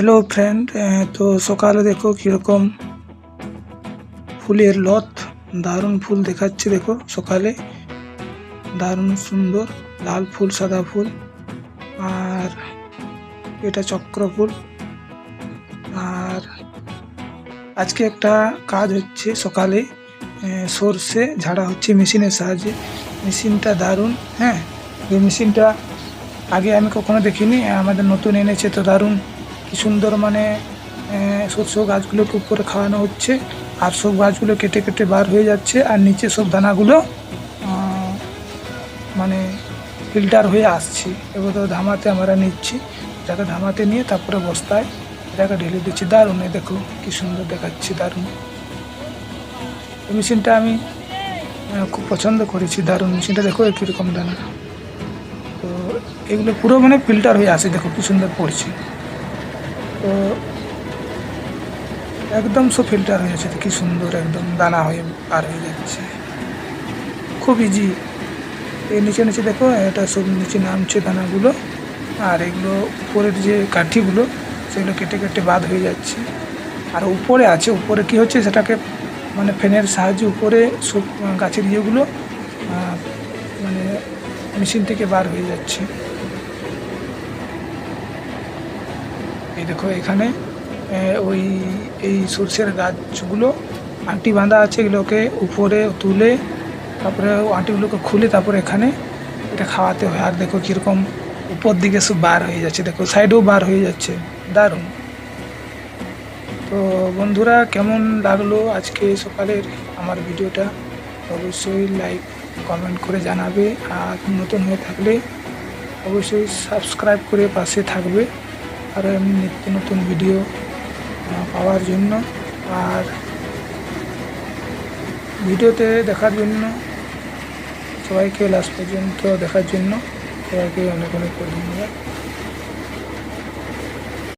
Hello friend, তো সকালে দেখো কীরকম ফুলের লত, দারুণ ফুল দেখাচ্ছে। দেখো সকালে দারুণ সুন্দর লাল ফুল, সাদা ফুল, আর এটা চক্র ফুল। আর আজকে একটা কাজ হচ্ছে সকালে, সর্ষে ঝাড়া হচ্ছে মেশিনের সাহায্যে। মেশিনটা দারুণ। হ্যাঁ, এই মেশিনটা আগে আমি কখনো দেখিনি, আমাদের নতুন এনেছে তো দারুণ কি সুন্দর। মানে সরষে গাছগুলোকে উপরে খাওয়ানো হচ্ছে, আর সব গাছগুলো কেটে কেটে বার হয়ে যাচ্ছে, আর নিচে সব দানাগুলো মানে ফিল্টার হয়ে আসছে। এবার তো ধামাতে আমরা নিচ্ছি, এটাকে ধামাতে নিয়ে তারপরে বস্তায় এটাকে ঢেলে দিচ্ছি। দারুণ, দেখো কি সুন্দর দেখাচ্ছে, দারুণ। এই মেশিনটা আমি খুব পছন্দ করেছি, দারুণ মেশিনটা। দেখো কীরকম দানা, তো এগুলো পুরো মানে ফিল্টার হয়ে আসে, দেখো কি সুন্দর পড়ছে। তো একদম সব ফিল্টার হয়ে যাচ্ছে, কি সুন্দর একদম দানা হয়ে পার হয়ে যাচ্ছে, খুব ইজি। এই নিচে নিচে দেখো, এটা সব নিচে নামছে দানাগুলো, আর এগুলো উপরের যে কাঠিগুলো সেগুলো কেটে কেটে বাদ হয়ে যাচ্ছে। আর উপরে আছে, উপরে কি হচ্ছে সেটাকে মানে ফ্যানের সাহায্যে উপরে সব গাছের ইয়েগুলো মানে মেশিন থেকে বার হয়ে যাচ্ছে। এই দেখো এখানে ওই এই সরষের গাছগুলো আঁটি বাঁধা আছে, এগুলোকে উপরে তুলে তারপরে আঁটিগুলোকে খুলে তারপরে এখানে এটা খাওয়াতে হয়। আর দেখো কীরকম উপর দিকে সব বার হয়ে যাচ্ছে, দেখো সাইডেও বার হয়ে যাচ্ছে, দারুণ। তো বন্ধুরা, কেমন লাগলো আজকে সকালের আমার ভিডিওটা অবশ্যই লাইক কমেন্ট করে জানাবে, আর নতুন হয়ে থাকলে অবশ্যই সাবস্ক্রাইব করে পাশে থাকবে আর এমনি নিত্য নতুন ভিডিও পাওয়ার জন্য। আর ভিডিওতে দেখার জন্য সবাইকে লাস্ট পর্যন্ত দেখার জন্য সবাইকে অনেক অনেক ধন্যবাদ।